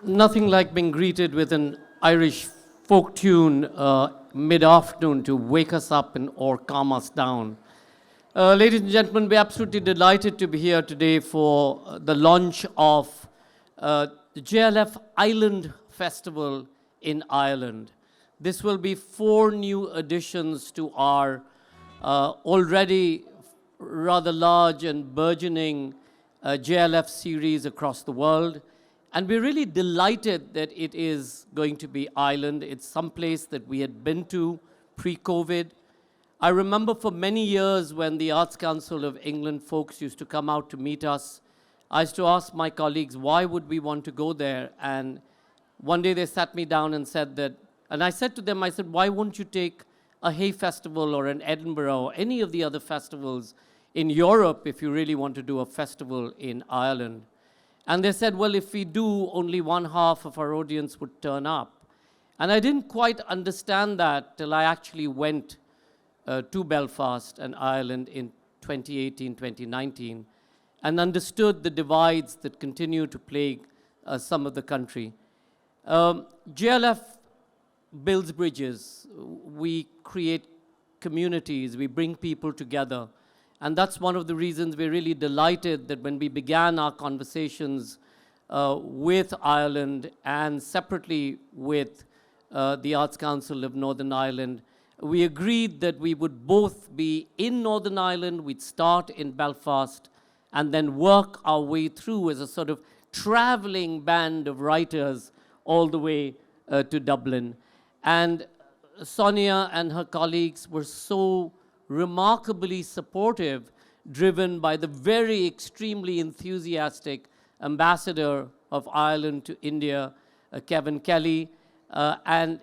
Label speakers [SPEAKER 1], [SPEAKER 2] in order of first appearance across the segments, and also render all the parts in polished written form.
[SPEAKER 1] Nothing like being greeted with an Irish folk tune mid-afternoon to wake us up or calm us down. Ladies and gentlemen, we're absolutely delighted to be here today for the launch of the JLF Ireland Festival in Ireland. This will be 4 new additions to our already rather large and burgeoning JLF series across the world. And we're really delighted that it is going to be Ireland. It's someplace that we had been to pre-COVID. I remember for many years when the Arts Council of England folks used to come out to meet us, I used to ask my colleagues, why would we want to go there? And one day they sat me down and said that, and I said to them, I said, why wouldn't you take a Hay Festival or an Edinburgh or any of the other festivals in Europe if you really want to do a festival in Ireland? And they said, well, if we do, only one half of our audience would turn up. And I didn't quite understand that till I actually went to Belfast and Ireland in 2018, 2019, and understood the divides that continue to plague some of the country. JLF builds bridges. We create communities. We bring people together. And that's one of the reasons we're really delighted that when we began our conversations with Ireland and separately with the Arts Council of Northern Ireland, we agreed that we would both be in Northern Ireland, we'd start in Belfast, and then work our way through as a sort of traveling band of writers all the way to Dublin. And Sonya and her colleagues were so remarkably supportive, driven by the very extremely enthusiastic ambassador of Ireland to India, Kevin Kelly. And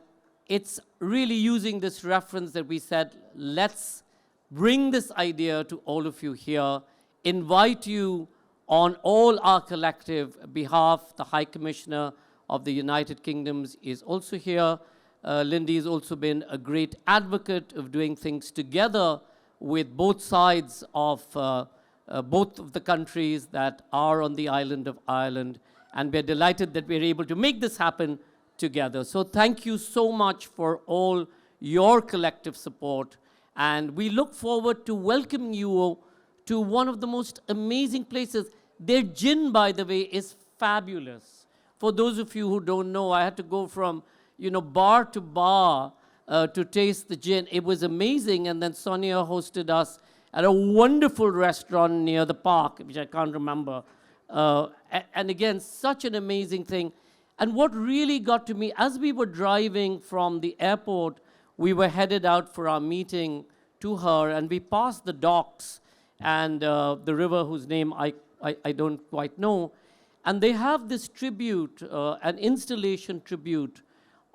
[SPEAKER 1] it's really using this reference that we said, let's bring this idea to all of you here, invite you on all our collective behalf. The High Commissioner of the United Kingdom is also here. Lindy has also been a great advocate of doing things together with both sides of both of the countries that are on the island of Ireland. And we're delighted that we're able to make this happen together. So thank you so much for all your collective support. And we look forward to welcoming you to one of the most amazing places. Their gin, by the way, is fabulous. For those of you who don't know, I had to go from bar to bar to taste the gin. It was amazing. And then Sonya hosted us at a wonderful restaurant near the park, which I can't remember. And again, such an amazing thing. And what really got to me, as we were driving from the airport, we were headed out for our meeting to her, and we passed the docks and the river whose name I don't quite know. And they have this tribute, an installation tribute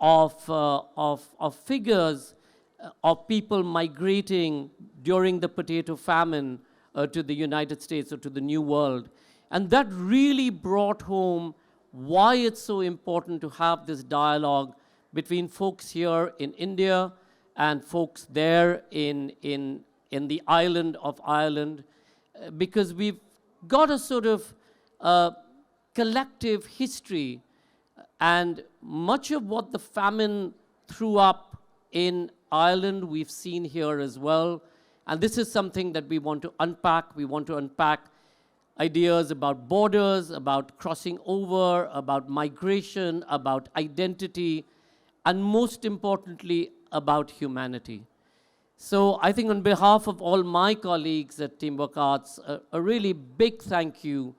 [SPEAKER 1] of figures of people migrating during the potato famine to the United States or to the New World. And that really brought home why it's so important to have this dialogue between folks here in India and folks there in the island of Ireland, because we've got a sort of collective history, and much of what the famine threw up in Ireland we've seen here as well. And this is something that we want to unpack. We want to unpack ideas about borders, about crossing over, about migration, about identity, and most importantly, about humanity. So I think on behalf of all my colleagues at Teamwork Arts, a really big thank you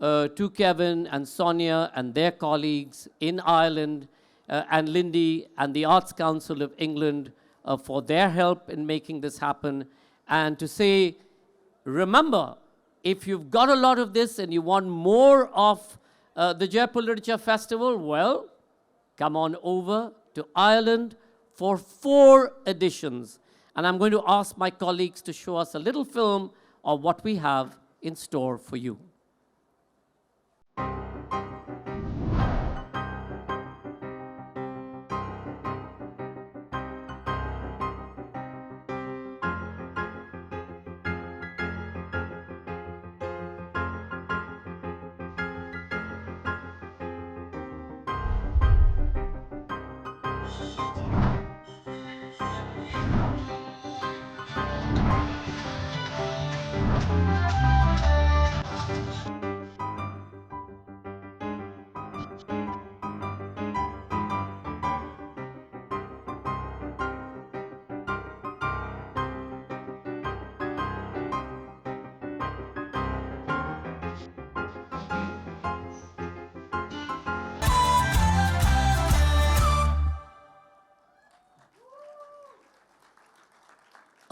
[SPEAKER 1] to Kevin and Sonya and their colleagues in Ireland, and Lindy and the Arts Council of England for their help in making this happen. And to say, remember, if you've got a lot of this and you want more of the Jaipur Literature Festival, well, come on over to Ireland for 4 editions. And I'm going to ask my colleagues to show us a little film of what we have in store for you.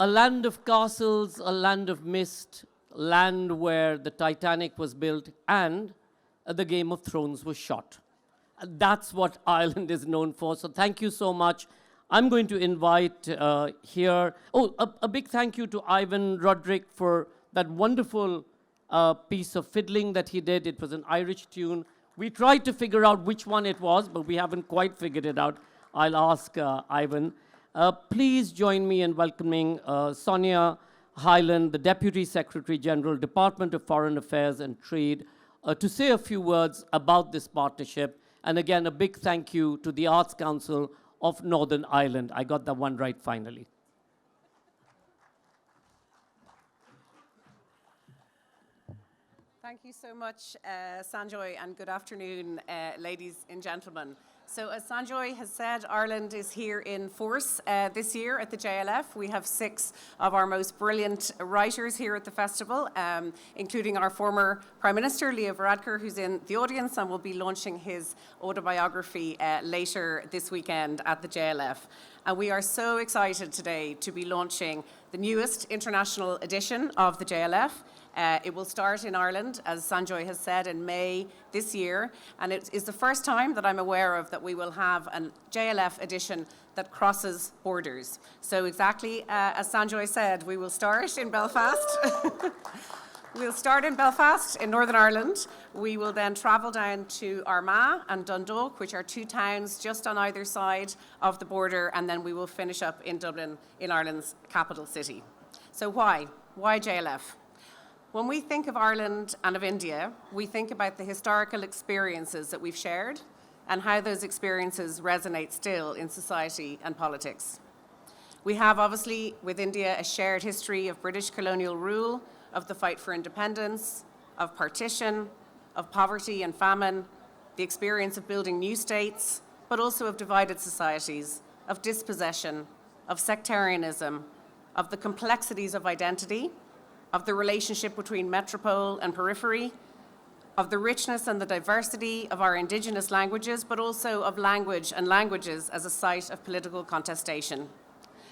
[SPEAKER 1] A land of castles, a land of mist, land where the Titanic was built and the Game of Thrones was shot. That's what Ireland is known for. So thank you so much. I'm going to invite here, a big thank you to Ivan Roderick for that wonderful piece of fiddling that he did. It was an Irish tune. We tried to figure out which one it was, but we haven't quite figured it out. I'll ask Ivan. Please join me in welcoming Sonya Hyland, the Deputy Secretary General, Department of Foreign Affairs and Trade, to say a few words about this partnership. And again, a big thank you to the Arts Council of Northern Ireland. I got that one right finally.
[SPEAKER 2] Thank you so much, Sanjoy, and good afternoon, ladies and gentlemen. So as Sanjoy has said, Ireland is here in force this year at the JLF. We have 6 of our most brilliant writers here at the festival, including our former Prime Minister, Leo Varadkar, who's in the audience and will be launching his autobiography later this weekend at the JLF. And we are so excited today to be launching the newest international edition of the JLF. It will start in Ireland, as Sanjoy has said, in May this year, and it is the first time that I'm aware of that we will have a JLF edition that crosses borders. So exactly as Sanjoy said, we will start in Belfast. We'll start in Belfast in Northern Ireland. We will then travel down to Armagh and Dundalk, which are 2 towns just on either side of the border, and then we will finish up in Dublin, in Ireland's capital city. So why? Why JLF? When we think of Ireland and of India, we think about the historical experiences that we've shared and how those experiences resonate still in society and politics. We have, obviously, with India, a shared history of British colonial rule, of the fight for independence, of partition, of poverty and famine, the experience of building new states, but also of divided societies, of dispossession, of sectarianism, of the complexities of identity, of the relationship between metropole and periphery, of the richness and the diversity of our indigenous languages, but also of language and languages as a site of political contestation.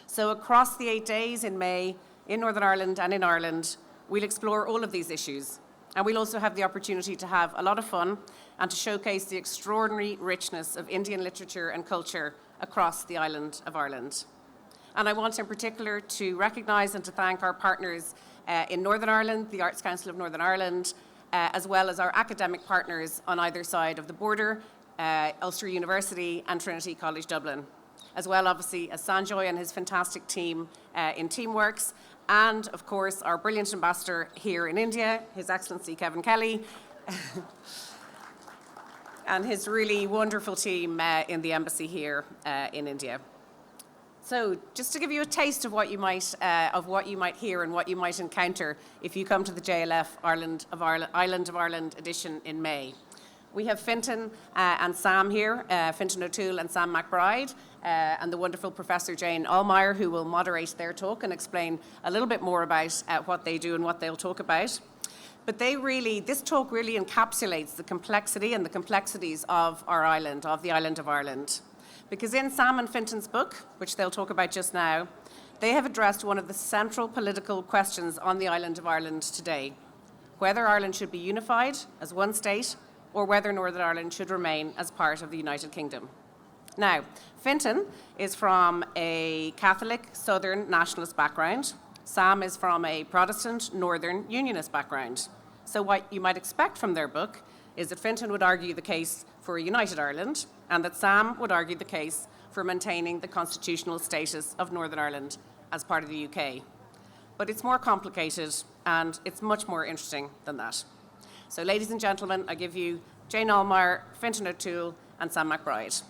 [SPEAKER 2] So across the 8 days in May, in Northern Ireland and in Ireland, we'll explore all of these issues. And we'll also have the opportunity to have a lot of fun and to showcase the extraordinary richness of Indian literature and culture across the island of Ireland. And I want in particular to recognise and to thank our partners in Northern Ireland, the Arts Council of Northern Ireland, as well as our academic partners on either side of the border, Ulster University and Trinity College Dublin, as well obviously as Sanjoy and his fantastic team in Teamworks, and of course our brilliant ambassador here in India, His Excellency Kevin Kelly, and his really wonderful team in the embassy here in India. So, just to give you a taste of what you might hear and what you might encounter if you come to the JLF Island of Ireland edition in May. We have Fintan and Sam here, Fintan O'Toole and Sam McBride, and the wonderful Professor Jane Ohlmeyer, who will moderate their talk and explain a little bit more about what they do and what they'll talk about. But this talk really encapsulates the complexity and the complexities of our island, of the island of Ireland. Because in Sam and Fintan's book, which they'll talk about just now, they have addressed one of the central political questions on the island of Ireland today: whether Ireland should be unified as one state or whether Northern Ireland should remain as part of the United Kingdom. Now, Fintan is from a Catholic Southern nationalist background. Sam is from a Protestant Northern Unionist background. So what you might expect from their book is that Fintan would argue the case for a united Ireland, and that Sam would argue the case for maintaining the constitutional status of Northern Ireland as part of the UK. But it's more complicated, and it's much more interesting than that. So, ladies and gentlemen, I give you Jane Ohlmeyer, Fintan O'Toole, and Sam McBride.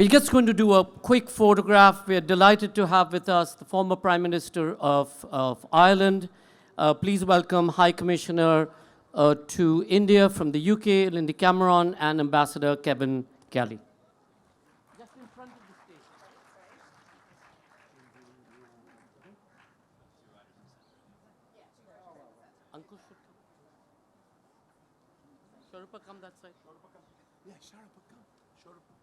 [SPEAKER 1] We're just going to do a quick photograph. We're delighted to have with us the former Prime Minister of Ireland. Please welcome High Commissioner to India from the UK, Lindy Cameron, and Ambassador Kevin Kelly. Just in front of the stage. Uncle Sharupa, come that side.
[SPEAKER 3] Yeah, Sharupa, come. Sharupa.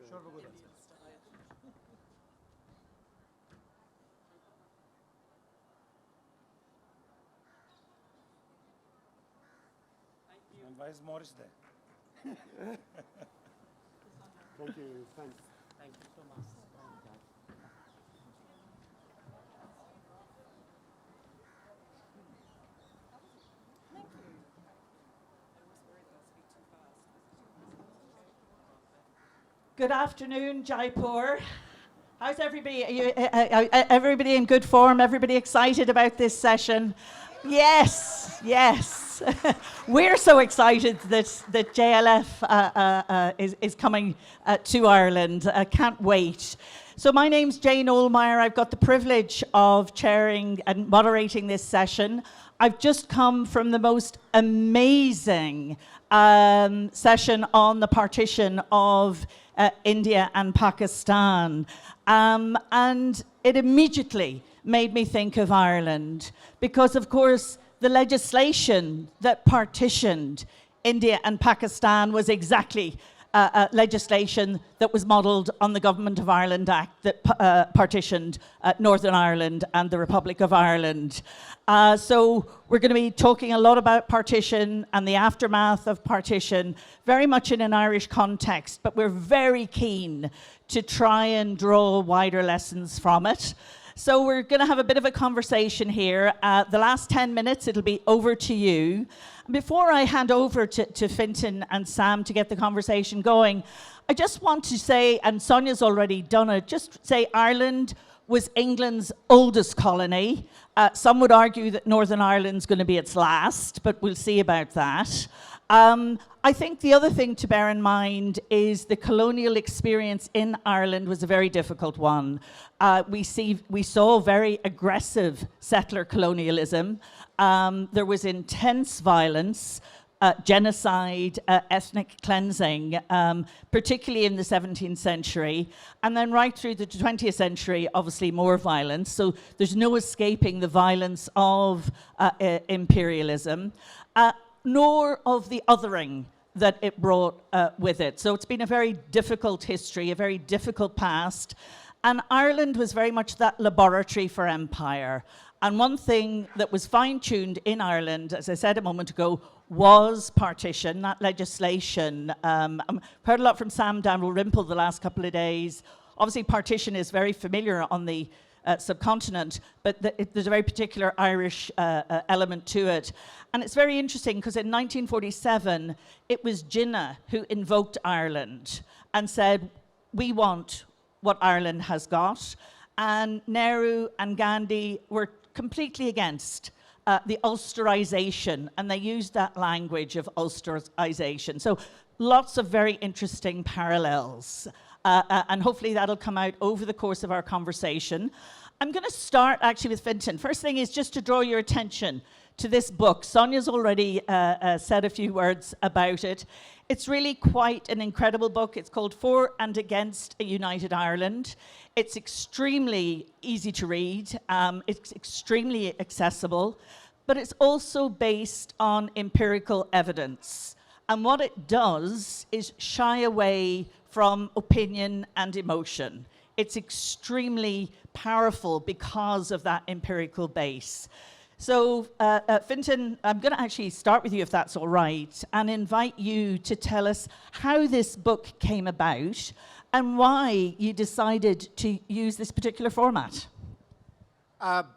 [SPEAKER 3] Sharupa, go that side. And why is Morris there? Thank you. Thanks.
[SPEAKER 1] Thank you so much.
[SPEAKER 4] Good afternoon, Jaipur. How's everybody? Everybody in good form? Everybody excited about this session? Yes, yes. We're so excited that JLF is coming to Ireland. Can't wait. So my name's Jane Ohlmeyer. I've got the privilege of chairing and moderating this session. I've just come from the most amazing session on the partition of India and Pakistan. And it immediately made me think of Ireland because, of course, the legislation that partitioned India and Pakistan was exactly legislation that was modelled on the Government of Ireland Act that partitioned Northern Ireland and the Republic of Ireland. So we're going to be talking a lot about partition and the aftermath of partition, very much in an Irish context, but we're very keen to try and draw wider lessons from it. So we're going to have a bit of a conversation here. The last 10 minutes, it'll be over to you. Before I hand over to Fintan and Sam to get the conversation going, I just want to say, and Sonya's already done it, just say Ireland was England's oldest colony. Some would argue that Northern Ireland's going to be its last, but we'll see about that. I think the other thing to bear in mind is the colonial experience in Ireland was a very difficult one. We saw very aggressive settler colonialism. There was intense violence, genocide, ethnic cleansing, particularly in the 17th century. And then right through the 20th century, obviously more violence. So there's no escaping the violence of imperialism, nor of the othering that it brought with it. So it's been a very difficult history, a very difficult past. And Ireland was very much that laboratory for empire. And one thing that was fine-tuned in Ireland, as I said a moment ago, was partition, that legislation. I've heard a lot from Sam Dalrymple the last couple of days. Obviously, partition is very familiar on the subcontinent, but there's a very particular Irish element to it. And it's very interesting because in 1947, it was Jinnah who invoked Ireland and said, we want what Ireland has got. And Nehru and Gandhi were completely against the Ulsterization, and they used that language of Ulsterization. So lots of very interesting parallels. And hopefully that'll come out over the course of our conversation. I'm going to start actually with Fintan. First thing is just to draw your attention to this book. Sonya's already said a few words about it. It's really quite an incredible book. It's called For and Against a United Ireland. It's extremely easy to read. It's extremely accessible, but it's also based on empirical evidence. And what it does is shy away from opinion and emotion. It's extremely powerful because of that empirical base. So, Fintan, I'm going to actually start with you, if that's all right, and invite you to tell us how this book came about and why you decided to use this particular format.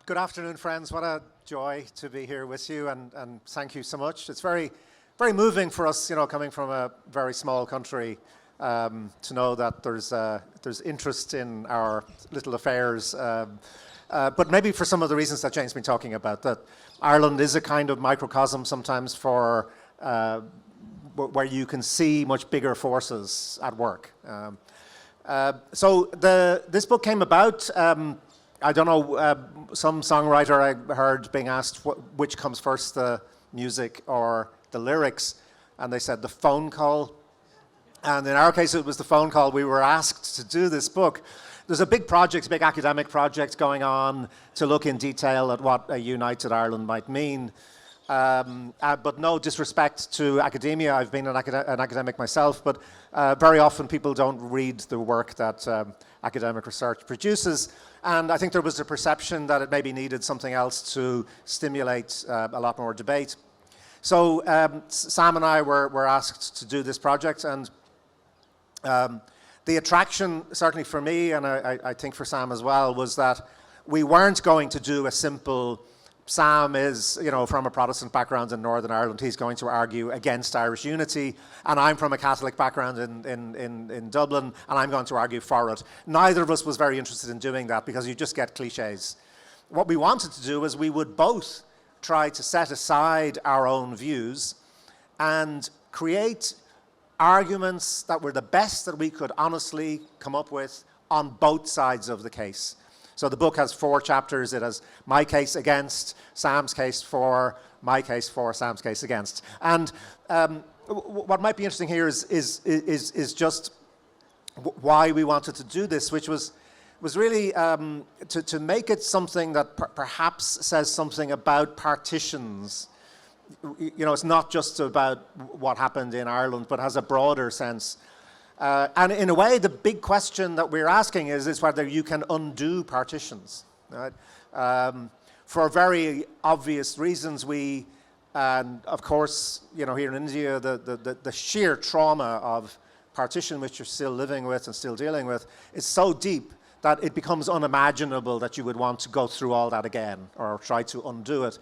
[SPEAKER 3] Good afternoon, friends. What a joy to be here with you, and thank you so much. It's very, very moving for us, coming from a very small country, to know that there's interest in our little affairs. But maybe for some of the reasons that Jane's been talking about, that Ireland is a kind of microcosm sometimes for where you can see much bigger forces at work. So this book came about, I don't know, some songwriter I heard being asked which comes first, the music or the lyrics, and they said the phone call. And in our case, it was the phone call. We were asked to do this book. There's a big project, big academic project going on to look in detail at what a united Ireland might mean. But no disrespect to academia. I've been an academic myself, but very often people don't read the work that academic research produces. And I think there was a perception that it maybe needed something else to stimulate a lot more debate. So Sam and I were asked to do this project, and the attraction, certainly for me, and I think for Sam as well, was that we weren't going to do a simple, Sam is, from a Protestant background in Northern Ireland, he's going to argue against Irish unity, and I'm from a Catholic background in Dublin, and I'm going to argue for it. Neither of us was very interested in doing that, because you just get cliches. What we wanted to do is we would both try to set aside our own views and create arguments that were the best that we could honestly come up with on both sides of the case. So the book has 4 chapters. It has my case against, Sam's case for, my case for, Sam's case against. And what might be interesting here is just why we wanted to do this, which was really to make it something that perhaps says something about partitions. It's not just about what happened in Ireland, but has a broader sense. And in a way, the big question that we're asking is whether you can undo partitions. Right? For very obvious reasons, and of course, here in India, the sheer trauma of partition, which you're still living with and still dealing with, is so deep that it becomes unimaginable that you would want to go through all that again or try to undo it.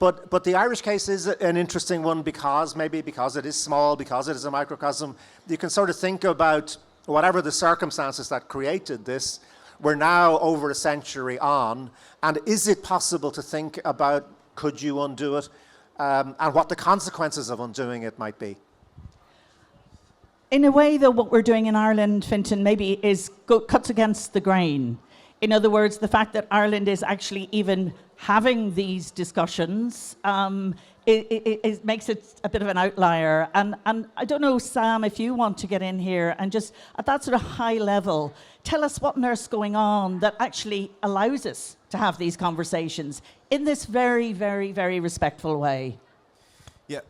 [SPEAKER 3] But the Irish case is an interesting one because it is small, because it is a microcosm. You can sort of think about whatever the circumstances that created this. We're now over a century on, and is it possible to think about could you undo it, and what the consequences of undoing it might be?
[SPEAKER 4] In a way, though, what we're doing in Ireland, Fintan, maybe cuts against the grain. In other words, the fact that Ireland is actually even having these discussions, it makes it a bit of an outlier. And I don't know, Sam, if you want to get in here and just at that sort of high level, tell us what on earth's going on that actually allows us to have these conversations in this very, very, very respectful way.
[SPEAKER 5] Yeah.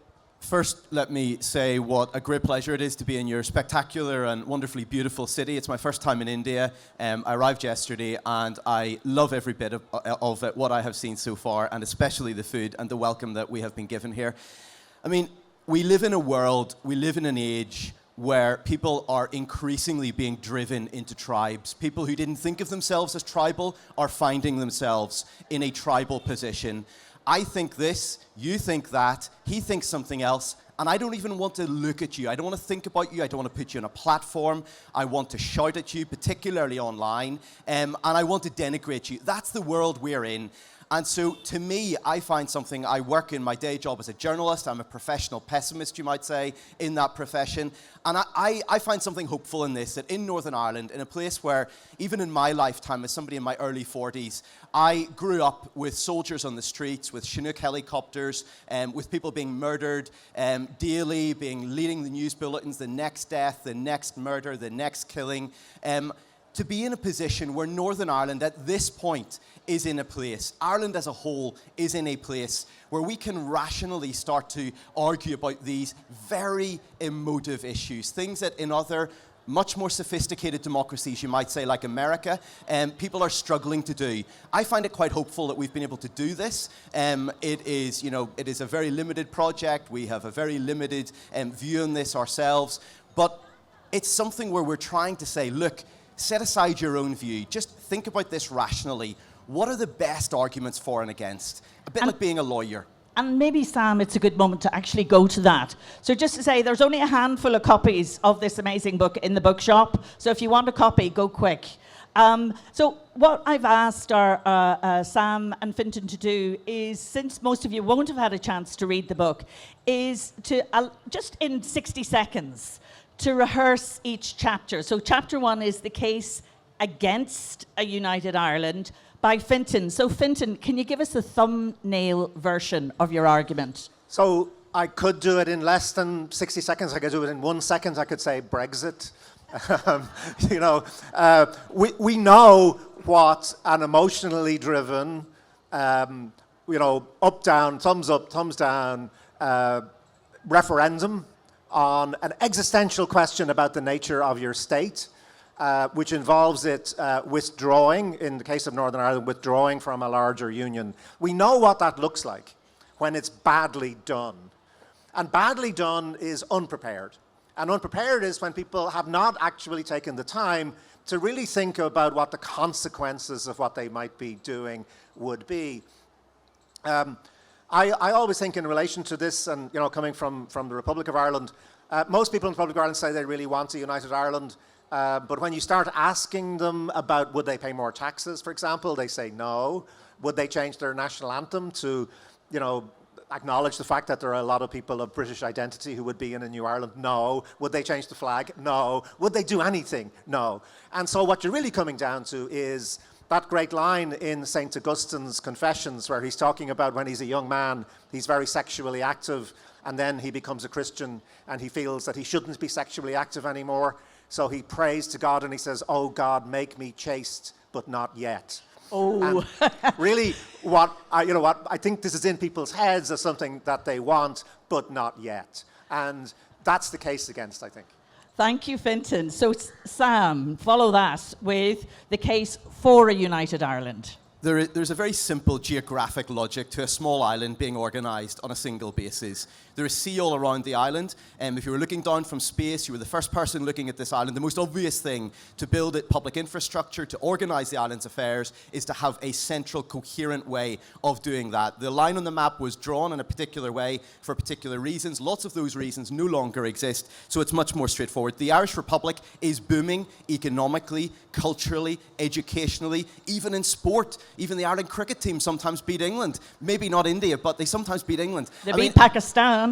[SPEAKER 5] First, let me say what a great pleasure it is to be in your spectacular and wonderfully beautiful city. It's my first time in India. I arrived yesterday, and I love every bit of it, what I have seen so far, and especially the food and the welcome that we have been given here. I mean, we live in a world, we live in an age where people are increasingly being driven into tribes. People who didn't think of themselves as tribal are finding themselves in a tribal position. I think this, you think that, he thinks something else, and I don't even want to look at you. I don't want to think about you. I don't want to put you on a platform. I want to shout at you, particularly online, and I want to denigrate you. That's the world we're in. And so, to me, I find something, I work in my day job as a journalist. I'm a professional pessimist, you might say, in that profession. And I find something hopeful in this, that in Northern Ireland, in a place where, even in my lifetime, as somebody in my early 40s, I grew up with soldiers on the streets, with Chinook helicopters, with people being murdered daily, leading the news bulletins, the next death, the next murder, the next killing. To be in a position where Northern Ireland, at this point, is in a place, Ireland as a whole is in a place where we can rationally start to argue about these very emotive issues, things that in other much more sophisticated democracies, you might say, like America, people are struggling to do. I find it quite hopeful that we've been able to do this. It is a very limited project. We have a very limited view on this ourselves, but it's something where we're trying to say, look, set aside your own view. Just think about this rationally. What are the best arguments for and against? A bit like being a lawyer.
[SPEAKER 4] And maybe, Sam, it's a good moment to actually go to that. So just to say, there's only a handful of copies of this amazing book in the bookshop. So if you want a copy, go quick. So what I've asked our Sam and Fintan to do is, since most of you won't have had a chance to read the book, is to, just in 60 seconds, to rehearse each chapter. So chapter 1 is the case against a united Ireland by Fintan. So Fintan, can you give us a thumbnail version of your argument?
[SPEAKER 3] So I could do it in less than 60 seconds. I could do it in 1 second. I could say Brexit. We know what an emotionally driven, up, down, thumbs down referendum on an existential question about the nature of your state, which involves it withdrawing, in the case of Northern Ireland, withdrawing from a larger union. We know what that looks like when it's badly done. And badly done is unprepared. And unprepared is when people have not actually taken the time to really think about what the consequences of what they might be doing would be. I always think in relation to this, and coming from the Republic of Ireland, most people in the Republic of Ireland say they really want a united Ireland, but when you start asking them about would they pay more taxes, for example, they say no. Would they change their national anthem to, acknowledge the fact that there are a lot of people of British identity who would be in a new Ireland? No. Would they change the flag? No. Would they do anything? No. And so what you're really coming down to is that great line in St. Augustine's Confessions, where he's talking about when he's a young man, he's very sexually active, and then he becomes a Christian, and he feels that he shouldn't be sexually active anymore. So he prays to God, and he says, "Oh God, make me chaste, but not yet."
[SPEAKER 4] Oh.
[SPEAKER 3] Really, what I think this is in people's heads as something that they want, but not yet. And that's the case against, I think.
[SPEAKER 4] Thank you, Fintan. So Sam, follow that with the case for a united Ireland.
[SPEAKER 5] There's a very simple geographic logic to a small island being organised on a single basis. There is sea all around the island, and if you were looking down from space, you were the first person looking at this island. The most obvious thing to build it public infrastructure, to organise the island's affairs, is to have a central, coherent way of doing that. The line on the map was drawn in a particular way for particular reasons. Lots of those reasons no longer exist, so it's much more straightforward. The Irish Republic is booming economically, culturally, educationally, even in sport. Even the Ireland cricket team sometimes beat England. Maybe not India, but they sometimes beat England.
[SPEAKER 4] They beat Pakistan.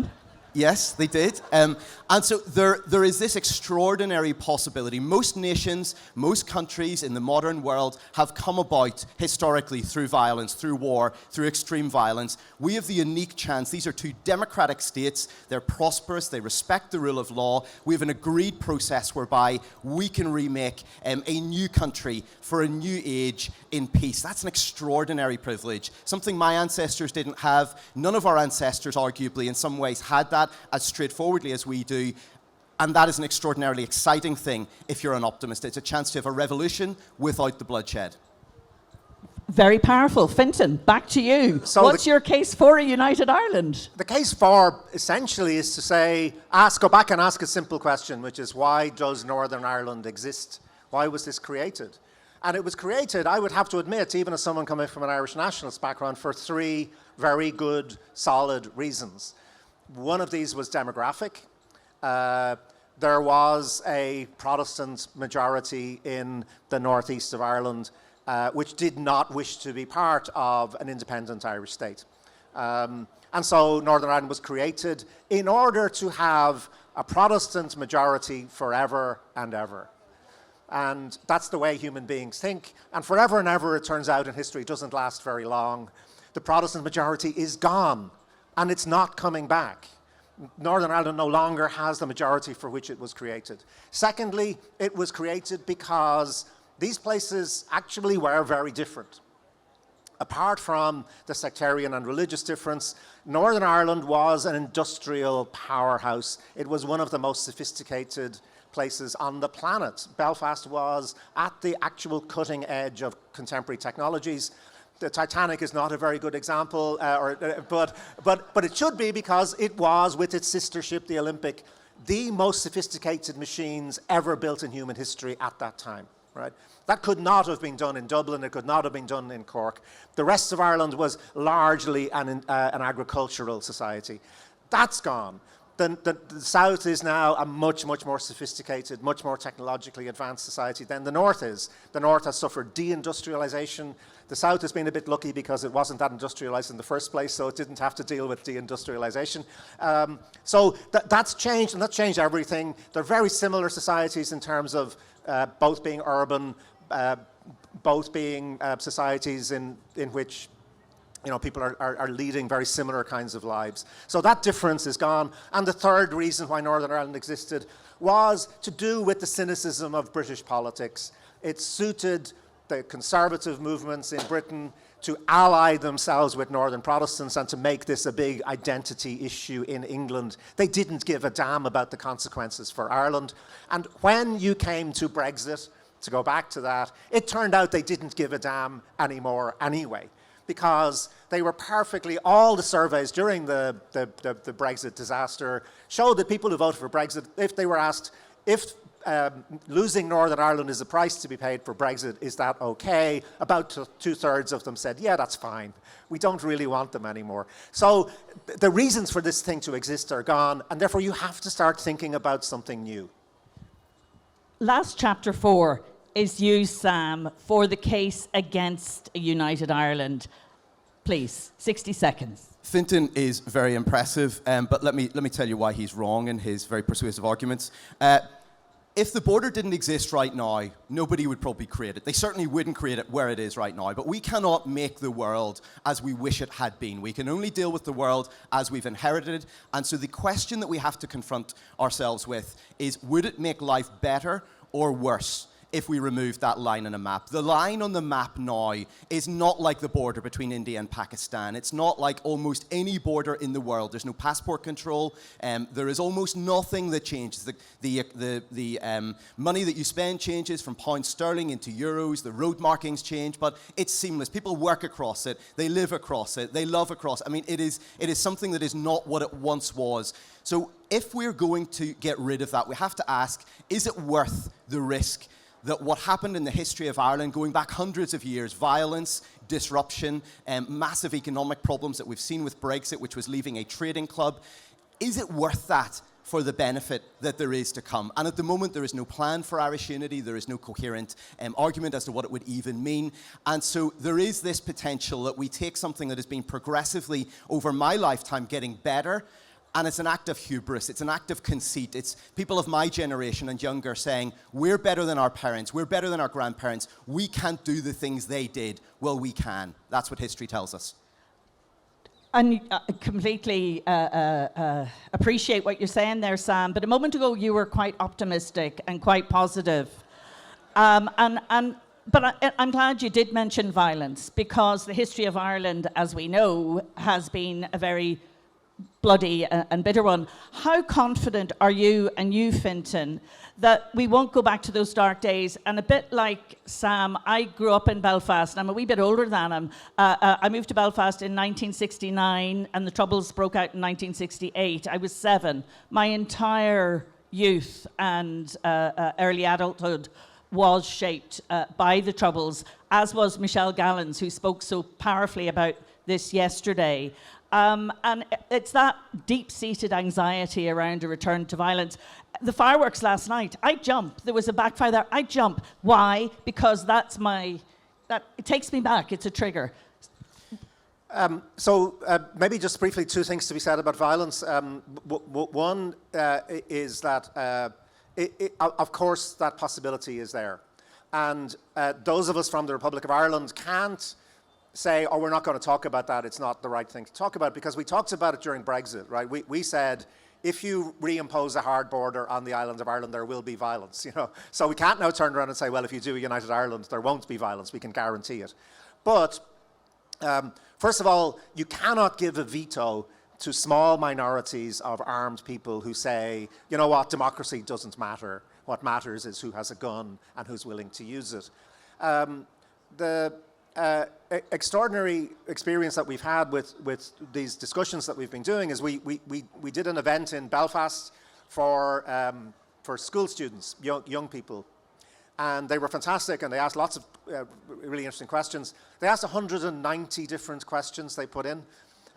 [SPEAKER 5] Yes, they did. And so there is this extraordinary possibility. Most nations, most countries in the modern world have come about historically through violence, through war, through extreme violence. We have the unique chance. These are two democratic states. They're prosperous. They respect the rule of law. We have an agreed process whereby we can remake a new country for a new age in peace. That's an extraordinary privilege, something my ancestors didn't have. None of our ancestors, arguably, in some ways had that as straightforwardly as we do. And that is an extraordinarily exciting thing if you're an optimist. It's a chance to have a revolution without the bloodshed.
[SPEAKER 4] Very powerful. Fintan, back to you.
[SPEAKER 3] So
[SPEAKER 4] what's your case for a united Ireland?
[SPEAKER 3] The case for, essentially, is to say, go back and ask a simple question, which is, why does Northern Ireland exist? Why was this created? And it was created, I would have to admit, even as someone coming from an Irish nationalist background, for 3 very good, solid reasons. One of these was demographic. There was a Protestant majority in the northeast of Ireland which did not wish to be part of an independent Irish state. And so Northern Ireland was created in order to have a Protestant majority forever and ever. And that's the way human beings think. And forever and ever, it turns out in history, doesn't last very long. The Protestant majority is gone, and it's not coming back. Northern Ireland no longer has the majority for which it was created. Secondly, it was created because these places actually were very different. Apart from the sectarian and religious difference, Northern Ireland was an industrial powerhouse. It was one of the most sophisticated places on the planet. Belfast was at the actual cutting edge of contemporary technologies. The Titanic is not a very good example, but it should be, because it was, with its sister ship, the Olympic, the most sophisticated machines ever built in human history at that time. Right? That could not have been done in Dublin. It could not have been done in Cork. The rest of Ireland was largely an agricultural society. That's gone. the South is now a much, much more sophisticated, much more technologically advanced society than the North is. The North has suffered deindustrialization. The South has been a bit lucky because it wasn't that industrialized in the first place, so it didn't have to deal with deindustrialization. So that's changed, and that's changed everything. They're very similar societies in terms of both being urban, both being societies in which people are leading very similar kinds of lives. So that difference is gone. And the third reason why Northern Ireland existed was to do with the cynicism of British politics. It suited the conservative movements in Britain to ally themselves with Northern Protestants and to make this a big identity issue in England. They didn't give a damn about the consequences for Ireland. And when you came to Brexit, to go back to that, it turned out they didn't give a damn anymore anyway, because they were all the surveys during the Brexit disaster showed that people who voted for Brexit, if they were asked, if losing Northern Ireland is a price to be paid for Brexit, is that okay? About 2/3 of them said, yeah, that's fine. We don't really want them anymore. So the reasons for this thing to exist are gone, and therefore you have to start thinking about something new.
[SPEAKER 4] Last chapter 4 is you, Sam, for the case against a united Ireland. Please, 60 seconds.
[SPEAKER 5] Fintan is very impressive, but let me tell you why he's wrong in his very persuasive arguments. If the border didn't exist right now, nobody would probably create it. They certainly wouldn't create it where it is right now, but we cannot make the world as we wish it had been. We can only deal with the world as we've inherited it, and so the question that we have to confront ourselves with is, would it make life better or worse if we removed that line on a map? The line on the map now is not like the border between India and Pakistan. It's not like almost any border in the world. There's no passport control. There is almost nothing that changes. The money that you spend changes from pound sterling into euros. The road markings change, but it's seamless. People work across it. They live across it. They love across it. I mean, it is something that is not what it once was. So if we're going to get rid of that, we have to ask, is it worth the risk that what happened in the history of Ireland, going back hundreds of years, violence, disruption, massive economic problems that we've seen with Brexit, which was leaving a trading club, is it worth that for the benefit that there is to come? And at the moment, there is no plan for Irish unity. There is no coherent argument as to what it would even mean. And so there is this potential that we take something that has been progressively, over my lifetime, getting better, and it's an act of hubris, it's an act of conceit. It's people of my generation and younger saying, we're better than our parents, we're better than our grandparents, we can't do the things they did. Well, we can. That's what history tells us.
[SPEAKER 4] And completely appreciate what you're saying there, Sam, but a moment ago you were quite optimistic and quite positive. But I'm glad you did mention violence, because the history of Ireland, as we know, has been a very bloody and bitter one. How confident are you, and you, Fintan, that we won't go back to those dark days? And a bit like Sam, I grew up in Belfast, and I'm a wee bit older than him. I moved to Belfast in 1969, and the Troubles broke out in 1968. I was 7. My entire youth and early adulthood was shaped by the Troubles, as was Michelle Gallans, who spoke so powerfully about this yesterday. And it's that deep-seated anxiety around a return to violence. The fireworks last night, I jumped. There was a backfire there. I jumped. Why? Because it takes me back. It's a trigger.
[SPEAKER 3] So maybe just briefly 2 things to be said about violence. One is that, of course, that possibility is there. And those of us from the Republic of Ireland can't say, oh, we're not going to talk about that, it's not the right thing to talk about, because we talked about it during Brexit, right? We said, if you reimpose a hard border on the island of Ireland, there will be violence, So we can't now turn around and say, well, if you do a united Ireland, there won't be violence, we can guarantee it. But, first of all, you cannot give a veto to small minorities of armed people who say, you know what, democracy doesn't matter. What matters is who has a gun and who's willing to use it. The extraordinary experience that we've had with these discussions that we've been doing is we did an event in Belfast for school students, young people, and they were fantastic, and they asked lots of really interesting questions. They asked 190 different questions they put in,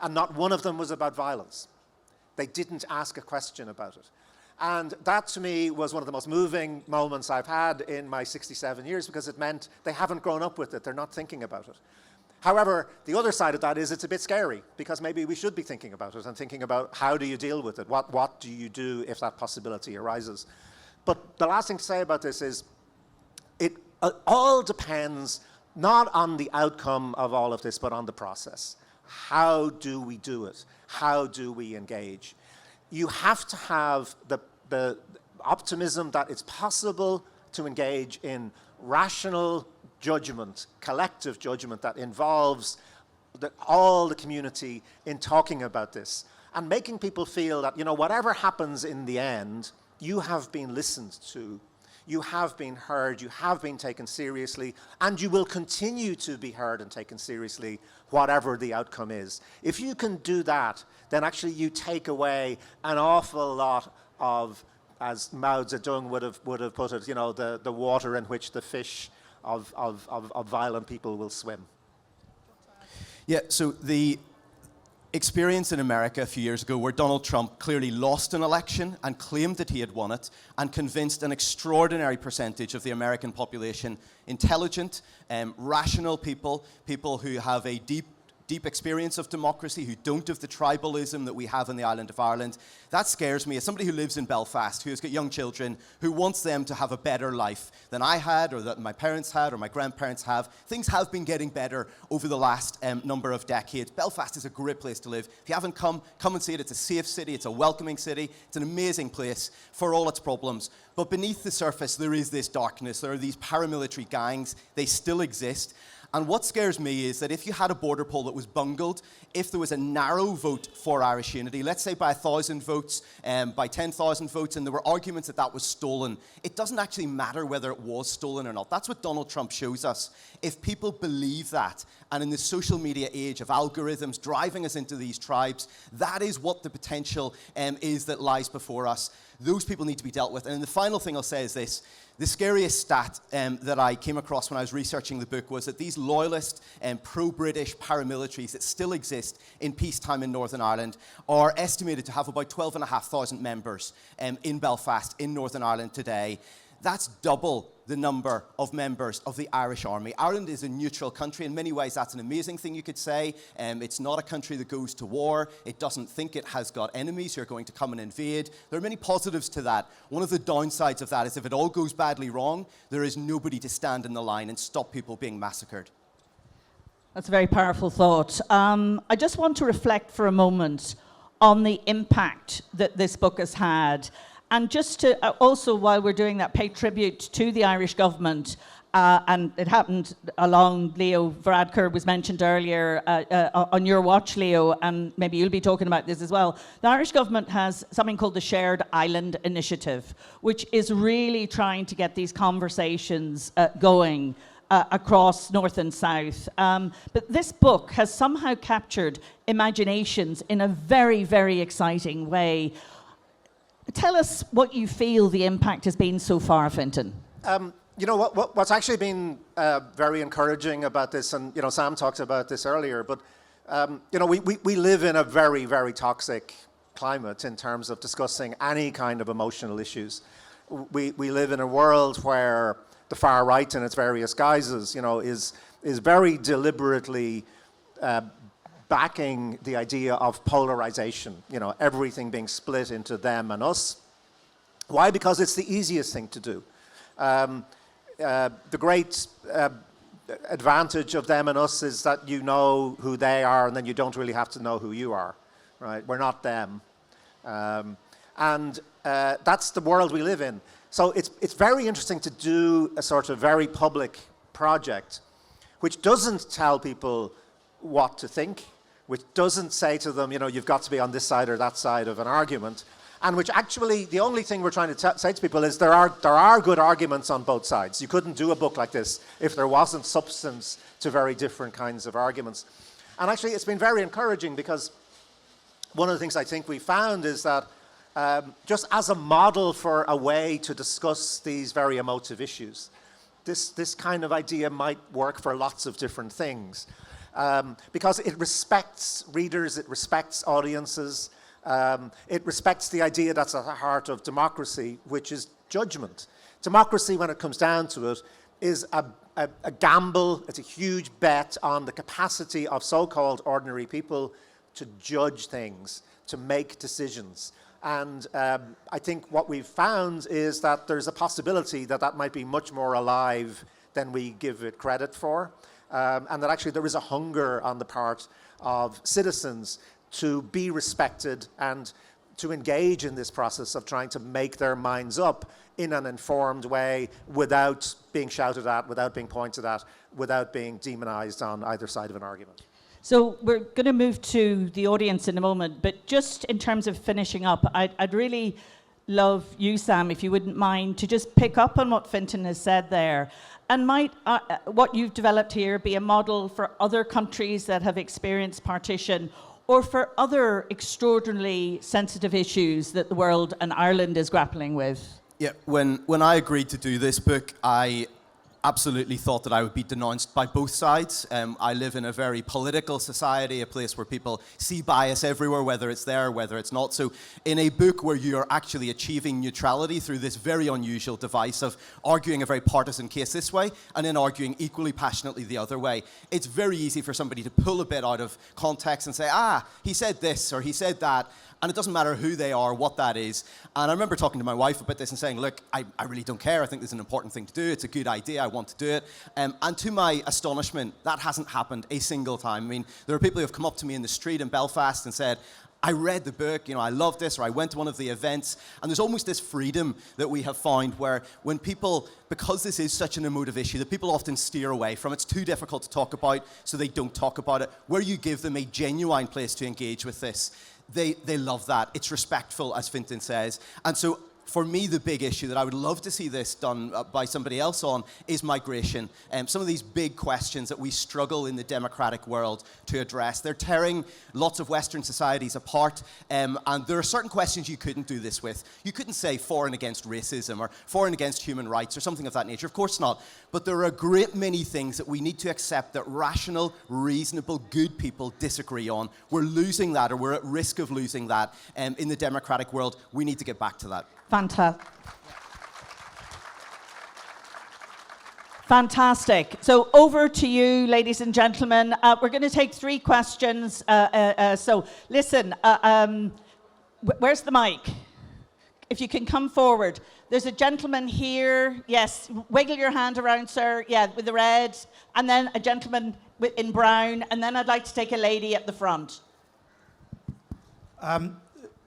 [SPEAKER 3] and not one of them was about violence. They didn't ask a question about it. And that, to me, was one of the most moving moments I've had in my 67 years, because it meant they haven't grown up with it. They're not thinking about it. However, the other side of that is it's a bit scary, because maybe we should be thinking about it and thinking about how do you deal with it? What do you do if that possibility arises? But the last thing to say about this is it all depends not on the outcome of all of this, but on the process. How do we do it? How do we engage? You have to have the optimism that it's possible to engage in rational judgment, collective judgment that involves all the community in talking about this and making people feel that, whatever happens in the end, you have been listened to, you have been heard, you have been taken seriously, and you will continue to be heard and taken seriously, whatever the outcome is. If you can do that, then actually you take away an awful lot of, as Mao Zedong would have put it, the water in which the fish of violent people will swim.
[SPEAKER 5] Yeah, so the experience in America a few years ago where Donald Trump clearly lost an election and claimed that he had won it and convinced an extraordinary percentage of the American population, intelligent, rational people who have a deep experience of democracy, who don't have the tribalism that we have in the island of Ireland. That scares me. As somebody who lives in Belfast, who has got young children, who wants them to have a better life than I had, or that my parents had, or my grandparents have, things have been getting better over the last number of decades. Belfast is a great place to live. If you haven't come and see it. It's a safe city. It's a welcoming city. It's an amazing place for all its problems. But beneath the surface, there is this darkness. There are these paramilitary gangs. They still exist. And what scares me is that if you had a border poll that was bungled, if there was a narrow vote for Irish unity, let's say by 1,000 votes, by 10,000 votes, and there were arguments that was stolen, it doesn't actually matter whether it was stolen or not. That's what Donald Trump shows us. If people believe that, and in the social media age of algorithms driving us into these tribes, that is what the potential is that lies before us. Those people need to be dealt with. And the final thing I'll say is this. The scariest stat that I came across when I was researching the book was that these loyalist and pro-British paramilitaries that still exist in peacetime in Northern Ireland are estimated to have about 12,500 members in Belfast, in Northern Ireland today. That's double the number of members of the Irish Army. Ireland is a neutral country. In many ways, that's an amazing thing you could say. It's not a country that goes to war. It doesn't think it has got enemies who are going to come and invade. There are many positives to that. One of the downsides of that is if it all goes badly wrong, there is nobody to stand in the line and stop people being massacred.
[SPEAKER 4] That's a very powerful thought. I just want to reflect for a moment on the impact that this book has had. And just to also, while we're doing that, pay tribute to the Irish government. And it happened along Leo Varadkar was mentioned earlier on your watch, Leo, and maybe you'll be talking about this as well. The Irish government has something called the Shared Island Initiative, which is really trying to get these conversations going across North and South. But this book has somehow captured imaginations in a very, very exciting way. Tell us what you feel the impact has been so far, Fintan.
[SPEAKER 3] What's actually been very encouraging about this, and Sam talked about this earlier, but we live in a very, very toxic climate in terms of discussing any kind of emotional issues. We live in a world where the far right in its various guises, is very deliberately backing the idea of polarization, everything being split into them and us. Why? Because it's the easiest thing to do. The great advantage of them and us is that you know who they are, and then you don't really have to know who you are, right? We're not them. And that's the world we live in. So it's very interesting to do a sort of very public project which doesn't tell people what to think, which doesn't say to them, you've got to be on this side or that side of an argument, and which actually, the only thing we're trying to say to people is there are good arguments on both sides. You couldn't do a book like this if there wasn't substance to very different kinds of arguments. And actually, it's been very encouraging because one of the things I think we found is that just as a model for a way to discuss these very emotive issues, this kind of idea might work for lots of different things. Because it respects readers, it respects audiences. It respects the idea that's at the heart of democracy, which is judgment. Democracy, when it comes down to it, is a gamble. It's a huge bet on the capacity of so-called ordinary people to judge things, to make decisions. And I think what we've found is that there's a possibility that that might be much more alive than we give it credit for. And that actually there is a hunger on the part of citizens to be respected and to engage in this process of trying to make their minds up in an informed way without being shouted at, without being pointed at, without being demonized on either side of an argument.
[SPEAKER 4] So we're going to move to the audience in a moment, but just in terms of finishing up, I'd really love you, Sam, if you wouldn't mind, to just pick up on what Fintan has said there. And might what you've developed here be a model for other countries that have experienced partition, or for other extraordinarily sensitive issues that the world and Ireland is grappling with?
[SPEAKER 5] Yeah, when I agreed to do this book, I absolutely thought that I would be denounced by both sides. I live in a very political society, a place where people see bias everywhere, whether it's there, whether it's not. So in a book where you are actually achieving neutrality through this very unusual device of arguing a very partisan case this way and then arguing equally passionately the other way, it's very easy for somebody to pull a bit out of context and say, he said this or he said that. And it doesn't matter who they are, what that is. And I remember talking to my wife about this and saying, look, I really don't care. I think this is an important thing to do. It's a good idea. I want to do it. And to my astonishment, that hasn't happened a single time. I mean, there are people who have come up to me in the street in Belfast and said, I read the book, I love this, or I went to one of the events. And there's almost this freedom that we have found where when people, because this is such an emotive issue that people often steer away from, it's too difficult to talk about, so they don't talk about it, where you give them a genuine place to engage with this. They love that. It's respectful, as Fintan says. And so for me, the big issue that I would love to see this done by somebody else on is migration. Some of these big questions that we struggle in the democratic world to address. They're tearing lots of Western societies apart, and there are certain questions you couldn't do this with. You couldn't say for and against racism or for and against human rights or something of that nature. Of course not. But there are a great many things that we need to accept that rational, reasonable, good people disagree on. We're losing that, or we're at risk of losing that in the democratic world. We need to get back to that.
[SPEAKER 4] Fantastic. So over to you, ladies and gentlemen. We're going to take 3 questions. So listen, where's the mic? If you can come forward. There's a gentleman here. Yes, wiggle your hand around, sir. Yeah, with the red. And then a gentleman in brown. And then I'd like to take a lady at the front.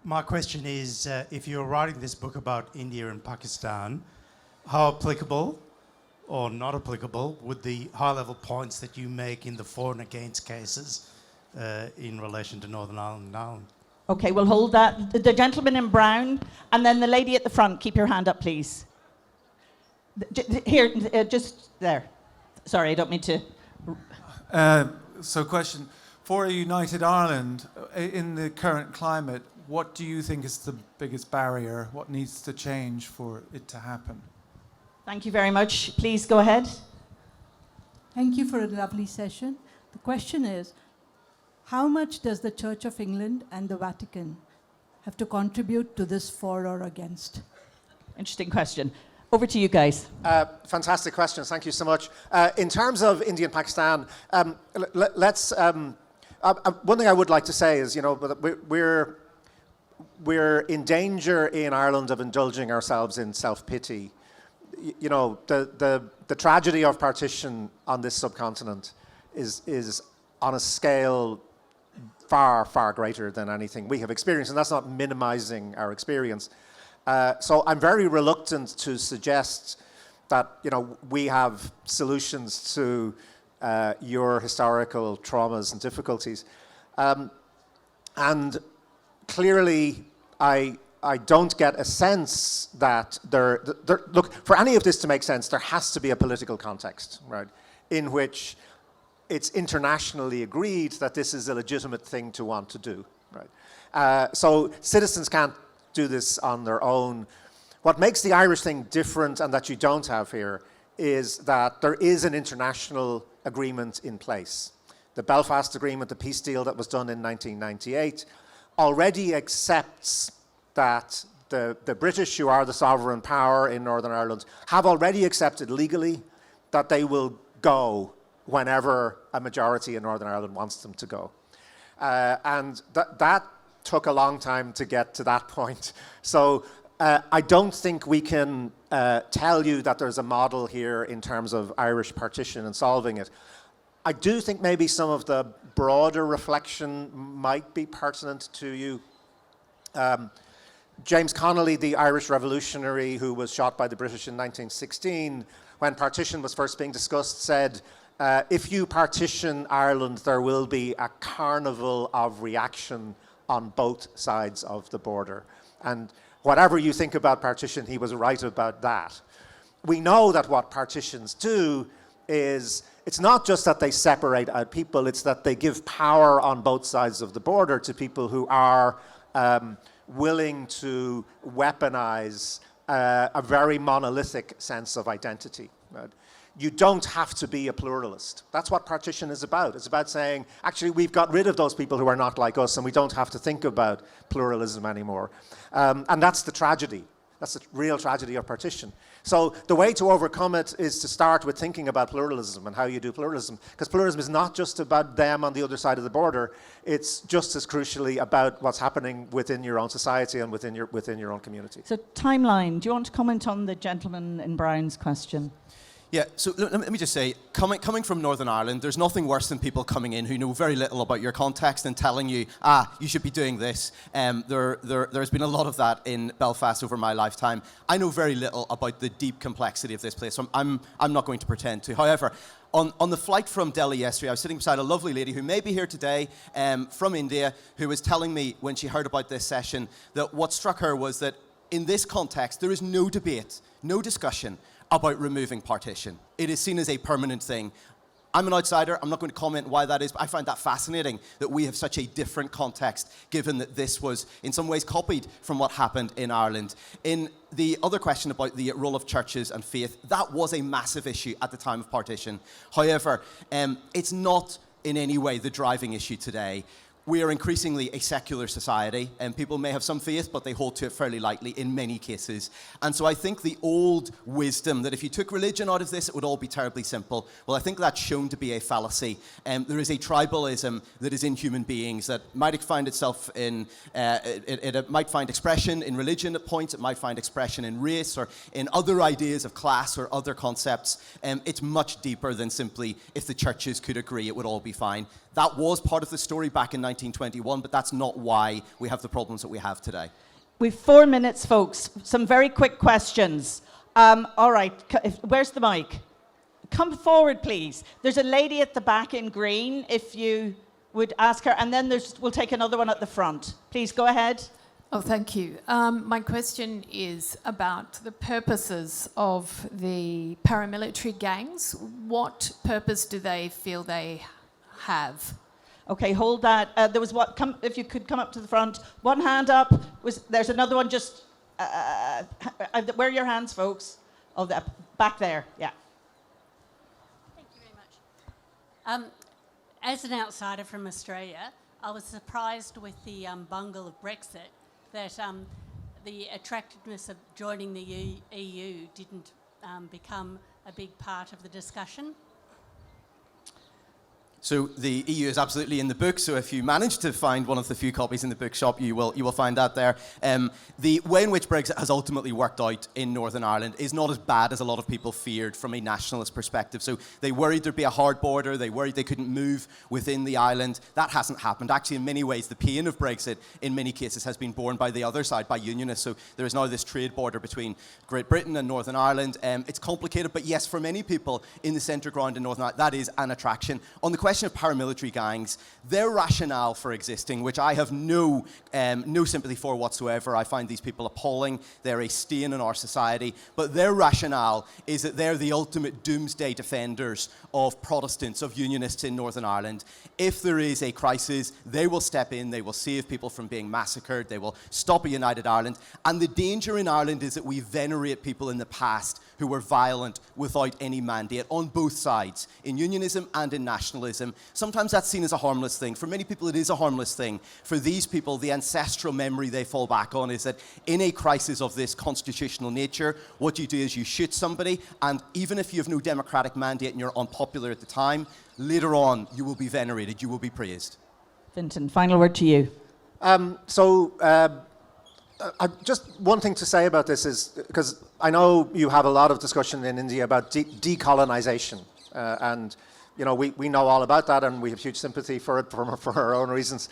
[SPEAKER 6] My question is, if you're writing this book about India and Pakistan, how applicable or not applicable would the high-level points that you make in the for and against cases in relation to Northern Ireland and Ireland?
[SPEAKER 4] Okay, we'll hold that. The gentleman in brown, and then the lady at the front. Keep your hand up, please. Here, just there. Sorry, I don't mean to...
[SPEAKER 7] So question, for a united Ireland, in the current climate, what do you think is the biggest barrier? What needs to change for it to happen?
[SPEAKER 4] Thank you very much. Please go ahead.
[SPEAKER 8] Thank you for a lovely session. The question is, how much does the Church of England and the Vatican have to contribute to this for or against? Interesting question.
[SPEAKER 4] Over to you guys.
[SPEAKER 3] Fantastic questions. Thank you so much. In terms of India and Pakistan, let's... one thing I would like to say is, we're in danger in Ireland of indulging ourselves in self-pity. The tragedy of partition on this subcontinent is on a scale far, far greater than anything we have experienced, and that's not minimizing our experience. So I'm very reluctant to suggest that we have solutions to your historical traumas and difficulties. And clearly, I don't get a sense that look, for any of this to make sense, there has to be a political context, right, in which it's internationally agreed that this is a legitimate thing to want to do, right? So citizens can't do this on their own. What makes the Irish thing different and that you don't have here is that there is an international agreement in place. The Belfast Agreement, the peace deal that was done in 1998, already accepts that the British, who are the sovereign power in Northern Ireland, have already accepted legally that they will go whenever a majority in Northern Ireland wants them to go. And that took a long time to get to that point. So I don't think we can tell you that there's a model here in terms of Irish partition and solving it. I do think maybe some of the broader reflection might be pertinent to you. James Connolly, the Irish revolutionary who was shot by the British in 1916, when partition was first being discussed, said, if you partition Ireland, there will be a carnival of reaction on both sides of the border. And whatever you think about partition, he was right about that. We know that what partitions do is, it's not just that they separate out people, it's that they give power on both sides of the border to people who are willing to weaponize a very monolithic sense of identity. Right? You don't have to be a pluralist. That's what partition is about. It's about saying, actually, we've got rid of those people who are not like us, and we don't have to think about pluralism anymore. And that's the tragedy. That's the real tragedy of partition. So the way to overcome it is to start with thinking about pluralism and how you do pluralism. Because pluralism is not just about them on the other side of the border. It's just as crucially about what's happening within your own society and within your own community.
[SPEAKER 4] So timeline, do you want to comment on the gentleman in Brown's question?
[SPEAKER 5] Yeah, so let me just say, coming from Northern Ireland, there's nothing worse than people coming in who know very little about your context and telling you, you should be doing this. There's been a lot of that in Belfast over my lifetime. I know very little about the deep complexity of this place, so I'm not going to pretend to. However, on the flight from Delhi yesterday, I was sitting beside a lovely lady who may be here today from India, who was telling me when she heard about this session that what struck her was that in this context, there is no debate, no discussion about removing partition. It is seen as a permanent thing. I'm an outsider, I'm not going to comment why that is, but I find that fascinating that we have such a different context, given that this was in some ways copied from what happened in Ireland. In the other question about the role of churches and faith, that was a massive issue at the time of partition. However, it's not in any way the driving issue today. We are increasingly a secular society, and people may have some faith, but they hold to it fairly lightly in many cases. And so I think the old wisdom that if you took religion out of this, it would all be terribly simple, well, I think that's shown to be a fallacy. There is a tribalism that is in human beings that might find itself in, it might find expression in religion at points, it might find expression in race or in other ideas of class or other concepts. It's much deeper than simply if the churches could agree, it would all be fine. That was part of the story back in 1921, but that's not why we have the problems that we have today.
[SPEAKER 4] We've 4 minutes, folks. Some very quick questions. All right, where's the mic? Come forward, please. There's a lady at the back in green, if you would ask her, and then we'll take another one at the front. Please, go ahead.
[SPEAKER 9] Oh, thank you. My question is about the purposes of the paramilitary gangs. What purpose do they feel they have?
[SPEAKER 4] Okay, hold that. There was what? If you could come up to the front. One hand up. There's another one just. Where are your hands, folks? Oh, back there. Yeah.
[SPEAKER 10] Thank you very much. As an outsider from Australia, I was surprised with the bungle of Brexit that the attractiveness of joining the EU didn't become a big part of the discussion.
[SPEAKER 5] So the EU is absolutely in the book, so if you manage to find one of the few copies in the bookshop, you will find that there. The way in which Brexit has ultimately worked out in Northern Ireland is not as bad as a lot of people feared from a nationalist perspective. So they worried there'd be a hard border, they worried they couldn't move within the island. That hasn't happened. Actually, in many ways, the pain of Brexit, in many cases, has been borne by the other side, by unionists. So there is now this trade border between Great Britain and Northern Ireland. It's complicated, but yes, for many people in the centre ground in Northern Ireland, that is an attraction. On the question of paramilitary gangs, their rationale for existing, which I have no sympathy for whatsoever. I find these people appalling. They're a stain in our society. But their rationale is that they're the ultimate doomsday defenders of Protestants, of unionists in Northern Ireland. If there is a crisis, they will step in, they will save people from being massacred, they will stop a united Ireland. And the danger in Ireland is that we venerate people in the past who were violent without any mandate on both sides, in unionism and in nationalism. Sometimes that's seen as a harmless thing. For many people, it is a harmless thing. For these people, the ancestral memory they fall back on is that in a crisis of this constitutional nature, what you do is you shoot somebody, and even if you have no democratic mandate and you're unpopular at the time, later on, you will be venerated, you will be praised.
[SPEAKER 4] Fintan, final word to you.
[SPEAKER 3] Just one thing to say about this is, because I know you have a lot of discussion in India about decolonization, and you know we know all about that, and we have huge sympathy for it for our own reasons.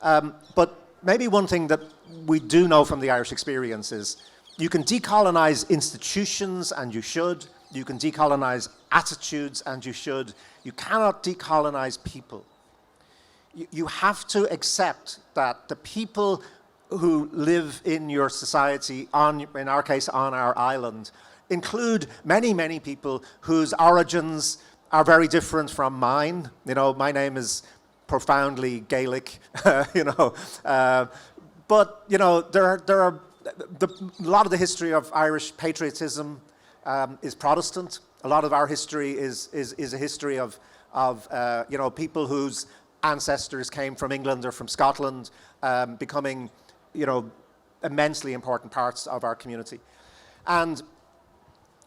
[SPEAKER 3] But maybe one thing that we do know from the Irish experience is you can decolonize institutions, and you should. You can decolonize attitudes, and you should. You cannot decolonize people. You have to accept that the people who live in your society, in our case, on our island, include many, many people whose origins are very different from mine. You know, my name is profoundly Gaelic, you know. But, you know, a lot of the history of Irish patriotism is Protestant. A lot of our history is a history of you know, people whose ancestors came from England or from Scotland, becoming, you know, immensely important parts of our community. And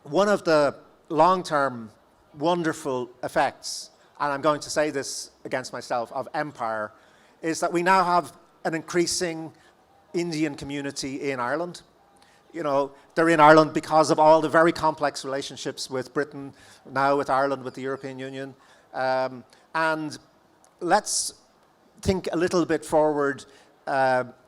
[SPEAKER 3] one of the long-term wonderful effects, and I'm going to say this against myself, of empire, is that we now have an increasing Indian community in Ireland. You know, they're in Ireland because of all the very complex relationships with Britain, now with Ireland, with the European Union. And let's think a little bit forward,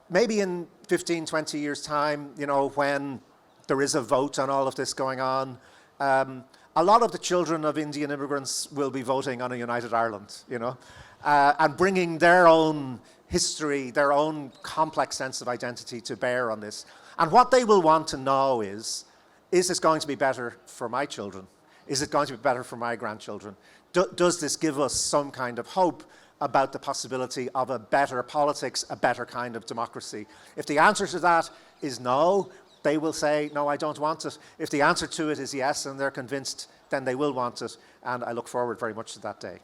[SPEAKER 3] maybe in 15, 20 years' time, you know, when there is a vote on all of this going on, a lot of the children of Indian immigrants will be voting on a united Ireland, you know, and bringing their own history, their own complex sense of identity to bear on this. And what they will want to know is this going to be better for my children? Is it going to be better for my grandchildren? Does this give us some kind of hope about the possibility of a better politics, a better kind of democracy? If the answer to that is no, they will say, no, I don't want it. If the answer to it is yes, and they're convinced, then they will want it. And I look forward very much to that day.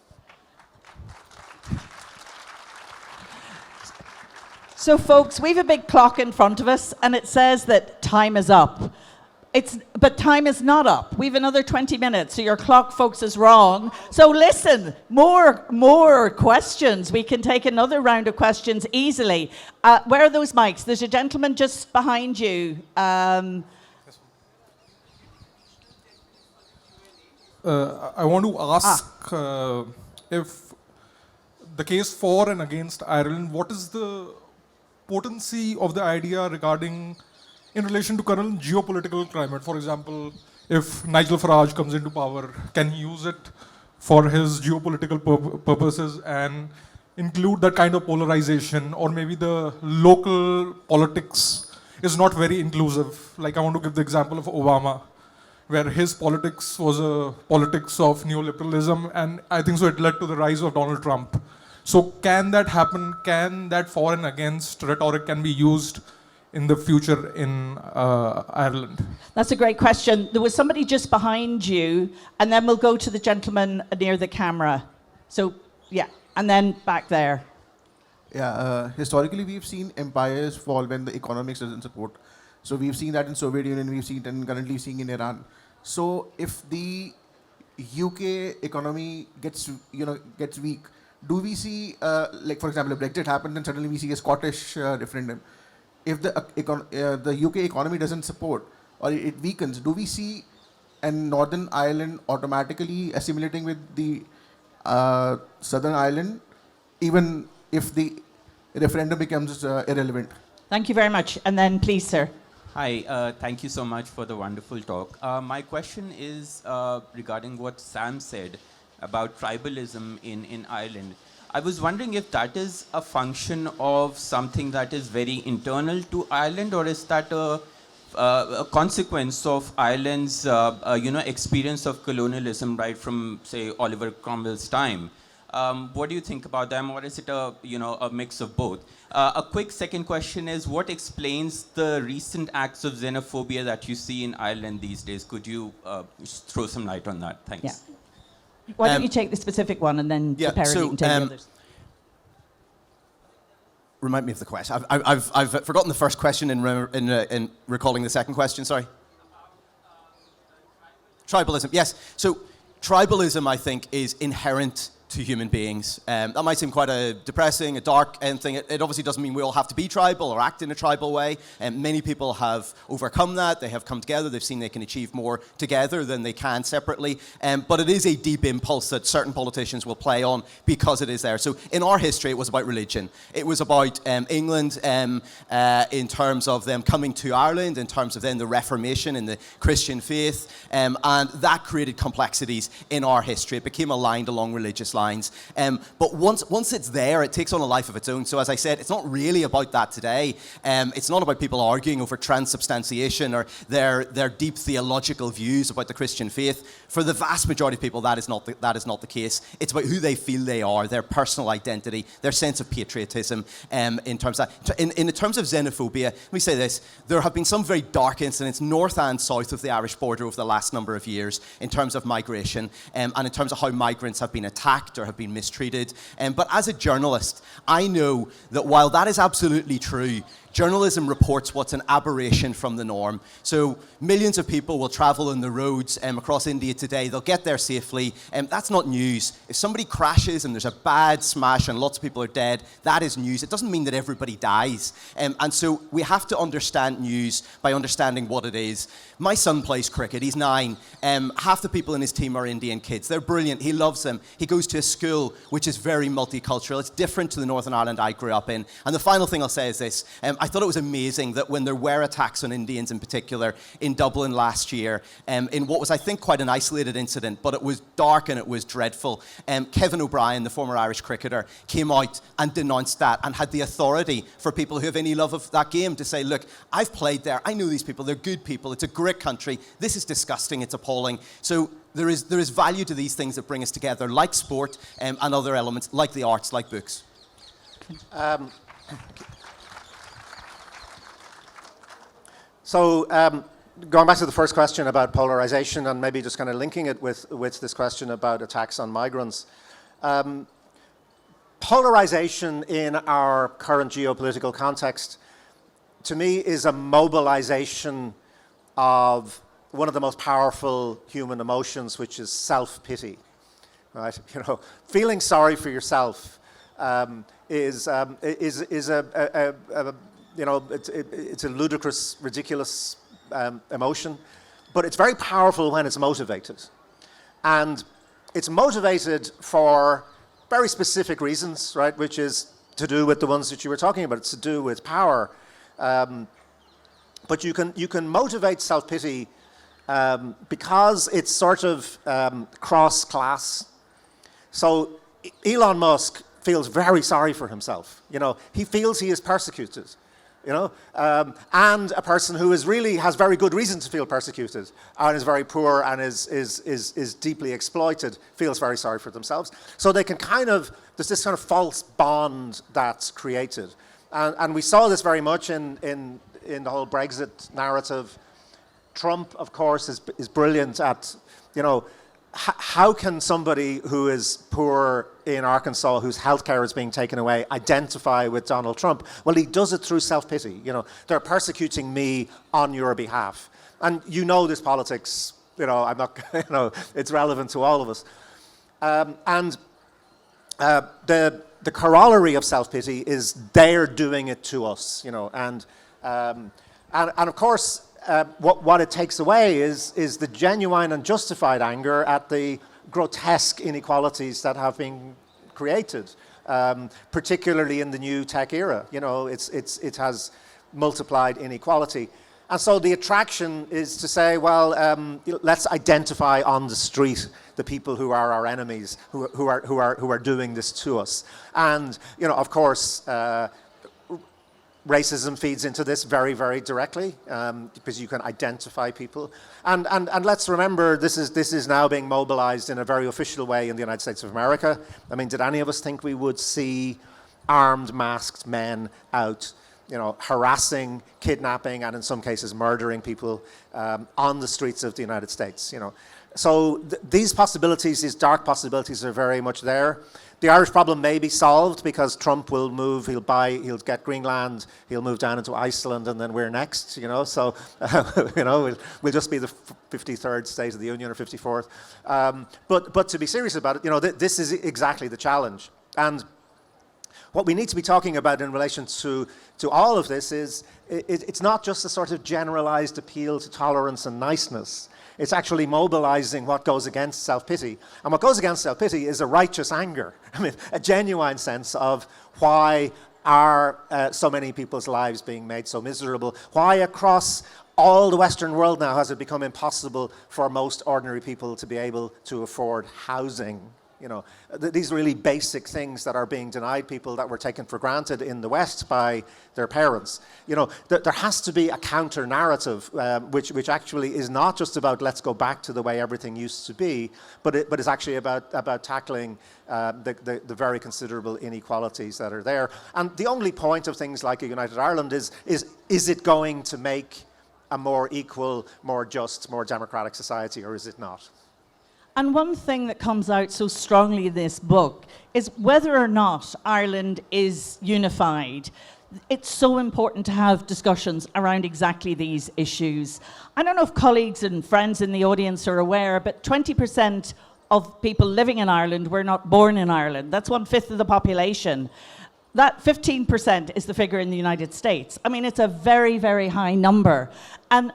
[SPEAKER 4] So, folks, we have a big clock in front of us, and it says that time is up. But time is not up. We have another 20 minutes, so your clock, folks, is wrong. So listen, more questions. We can take another round of questions easily. Where are those mics? There's a gentleman just behind you.
[SPEAKER 11] I want to ask if the case for and against Ireland, what is the potency of the idea regarding in relation to current geopolitical climate? For example, if Nigel Farage comes into power, can he use it for his geopolitical purposes and include that kind of polarization? Or maybe the local politics is not very inclusive. Like, I want to give the example of Obama, where his politics was a politics of neoliberalism, and I think so it led to the rise of Donald Trump. So can that happen? Can that for and against rhetoric can be used in the future in Ireland?
[SPEAKER 4] That's a great question. There was somebody just behind you, and then we'll go to the gentleman near the camera. So, yeah, and then back there.
[SPEAKER 12] Yeah, historically we've seen empires fall when the economics doesn't support. So we've seen that in Soviet Union, we've seen it and currently seeing in Iran. So if the UK economy gets weak, do we see, like for example, if Brexit happened and suddenly we see a Scottish referendum? If the UK economy doesn't support or it weakens, do we see Northern Ireland automatically assimilating with the Southern Ireland, even if the referendum becomes irrelevant?
[SPEAKER 4] Thank you very much. And then please, sir.
[SPEAKER 13] Hi, thank you so much for the wonderful talk. My question is regarding what Sam said about tribalism in Ireland. I was wondering if that is a function of something that is very internal to Ireland, or is that a consequence of Ireland's experience of colonialism right from, say, Oliver Cromwell's time? What do you think about them, or is it a mix of both? A quick second question is, what explains the recent acts of xenophobia that you see in Ireland these days? Could you throw some light on that? Thanks.
[SPEAKER 4] Yeah. Why don't you take the specific one and then the parody and take the others?
[SPEAKER 5] Remind me of the question. I've forgotten the first question in recalling the second question, sorry. Tribalism, yes. So tribalism, I think, is inherent to human beings. That might seem quite a depressing, a dark thing. It obviously doesn't mean we all have to be tribal or act in a tribal way. Many people have overcome that. They have come together. They've seen they can achieve more together than they can separately. But it is a deep impulse that certain politicians will play on because it is there. So in our history, it was about religion. It was about England in terms of them coming to Ireland, in terms of then the Reformation and the Christian faith. And that created complexities in our history. It became aligned along religious lines. But once it's there, it takes on a life of its own. So as I said, it's not really about that today. It's not about people arguing over transubstantiation or their deep theological views about the Christian faith. For the vast majority of people, that is not the case. It's about who they feel they are, their personal identity, their sense of patriotism. In terms of that, in terms of xenophobia, let me say this: there have been some very dark incidents north and south of the Irish border over the last number of years in terms of migration and in terms of how migrants have been attacked or have been mistreated. But as a journalist, I know that while that is absolutely true, journalism reports what's an aberration from the norm. So millions of people will travel on the roads across India today. They'll get there safely. That's not news. If somebody crashes and there's a bad smash and lots of people are dead, that is news. It doesn't mean that everybody dies. And so we have to understand news by understanding what it is. My son plays cricket. He's 9. Half the people in his team are Indian kids. They're brilliant. He loves them. He goes to a school which is very multicultural. It's different to the Northern Ireland I grew up in. And the final thing I'll say is this. I thought it was amazing that when there were attacks on Indians in particular in Dublin last year, in what was, I think, quite an isolated incident, but it was dark and it was dreadful, Kevin O'Brien, the former Irish cricketer, came out and denounced that and had the authority for people who have any love of that game to say, look, I've played there, I know these people, they're good people, it's a great country, this is disgusting, it's appalling. So there is value to these things that bring us together, like sport and other elements, like the arts, like books.
[SPEAKER 3] So going back to the first question about polarization and maybe just kind of linking it with this question about attacks on migrants. Polarization in our current geopolitical context, to me, is a mobilization of one of the most powerful human emotions, which is self-pity. Right? You know, feeling sorry for yourself is a you know, it's a ludicrous, ridiculous emotion, but it's very powerful when it's motivated. And it's motivated for very specific reasons, right, which is to do with the ones that you were talking about. It's to do with power. But you can motivate self-pity because it's sort of cross-class. So Elon Musk feels very sorry for himself. You know, he feels he is persecuted. You know, and a person who has very good reason to feel persecuted and is very poor and is deeply exploited feels very sorry for themselves. So they can there's this kind of false bond that's created. And we saw this very much in the whole Brexit narrative. Trump, of course, is brilliant at, you know, how can somebody who is poor in Arkansas, whose healthcare is being taken away, identify with Donald Trump? Well, he does it through self-pity. You know, they're persecuting me on your behalf. And you know this politics, you know, I'm not, you know, it's relevant to all of us. The corollary of self-pity is they're doing it to us, you know, and of course, what it takes away is the genuine and justified anger at the grotesque inequalities that have been created, particularly in the new tech era. You know, it has multiplied inequality. And so the attraction is to say, well, let's identify on the street the people who are our enemies, who are doing this to us. And, you know, of course, Racism feeds into this very, very directly because you can identify people. And let's remember, this is now being mobilized in a very official way in the United States of America. I mean, did any of us think we would see armed, masked men out, harassing, kidnapping, and in some cases murdering people on the streets of the United States? So these possibilities, these dark possibilities, are very much there. The Irish problem may be solved because Trump will move, he'll get Greenland, he'll move down into Iceland, and then we're next, So, we'll just be the 53rd state of the Union or 54th. But to be serious about it, this is exactly the challenge. And what we need to be talking about in relation to all of this is, it's not just a sort of generalized appeal to tolerance and niceness. It's actually mobilizing what goes against self-pity. And what goes against self-pity is a righteous anger. I mean, a genuine sense of why are so many people's lives being made so miserable? Why across all the Western world now has it become impossible for most ordinary people to be able to afford housing? These really basic things that are being denied people that were taken for granted in the West by their parents. There has to be a counter narrative, which actually is not just about let's go back to the way everything used to be, but it's actually about tackling the very considerable inequalities that are there. And the only point of things like a United Ireland is it going to make a more equal, more just, more democratic society, or is it not?
[SPEAKER 4] And one thing that comes out so strongly in this book is whether or not Ireland is unified. It's so important to have discussions around exactly these issues. I don't know if colleagues and friends in the audience are aware, but 20% of people living in Ireland were not born in Ireland. That's 1/5 of the population. That 15% is the figure in the United States. I mean, it's a very, very high number. And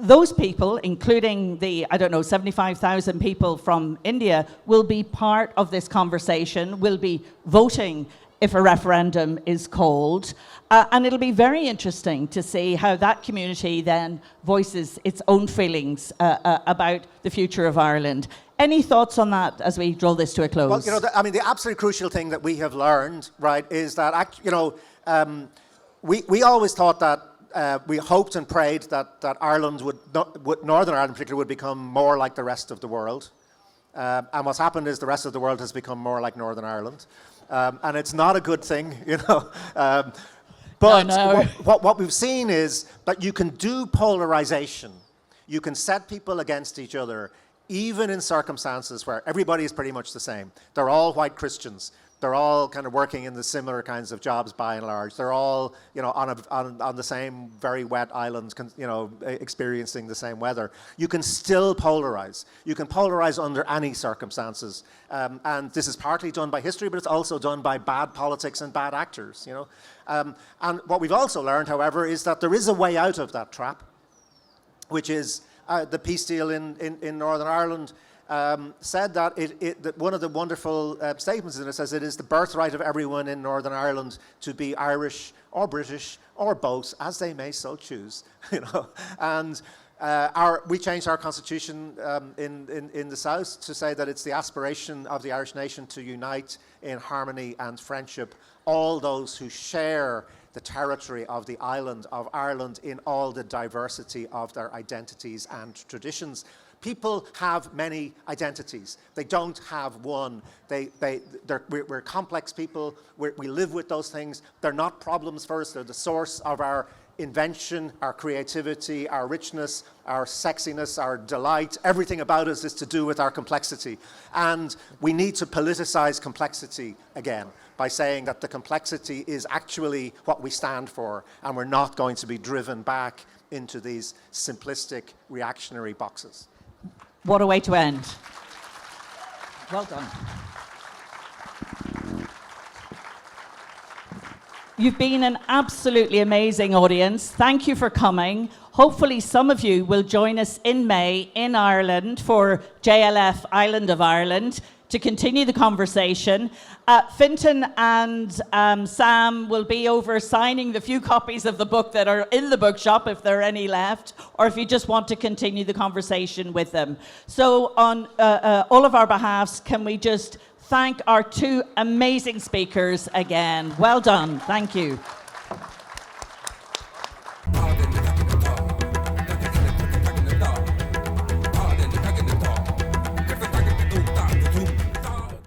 [SPEAKER 4] those people, including the, 75,000 people from India, will be part of this conversation, will be voting if a referendum is called. And it'll be very interesting to see how that community then voices its own feelings about the future of Ireland. Any thoughts on that as we draw this to a close?
[SPEAKER 3] Well, the absolutely crucial thing that we have learned, right, is that, we always thought that we hoped and prayed that Ireland Northern Ireland in particular, would become more like the rest of the world. And what's happened is the rest of the world has become more like Northern Ireland. And it's not a good thing, But what we've seen is that you can do polarization. You can set people against each other, even in circumstances where everybody is pretty much the same. They're all white Christians. They're all kind of working in the similar kinds of jobs by and large. They're all, on the same very wet island, experiencing the same weather. You can still polarize. You can polarize under any circumstances. And this is partly done by history, but it's also done by bad politics and bad actors, And what we've also learned, however, is that there is a way out of that trap, which is the peace deal in Northern Ireland. Said that that one of the wonderful statements in it says it is the birthright of everyone in Northern Ireland to be Irish or British or both, as they may so choose. And we changed our constitution in the South to say that it's the aspiration of the Irish nation to unite in harmony and friendship all those who share the territory of the island of Ireland in all the diversity of their identities and traditions. People have many identities. They don't have one. We're complex people. We live with those things. They're not problems for us. They're the source of our invention, our creativity, our richness, our sexiness, our delight. Everything about us is to do with our complexity. And we need to politicize complexity again by saying that the complexity is actually what we stand for, and we're not going to be driven back into these simplistic reactionary boxes.
[SPEAKER 4] What a way to end. Well done. You've been an absolutely amazing audience. Thank you for coming. Hopefully some of you will join us in May in Ireland for JLF Island of Ireland to continue the conversation. Fintan and Sam will be over signing the few copies of the book that are in the bookshop, if there are any left, or if you just want to continue the conversation with them. So on all of our behalfs, can we just thank our two amazing speakers again. Well done. Thank you.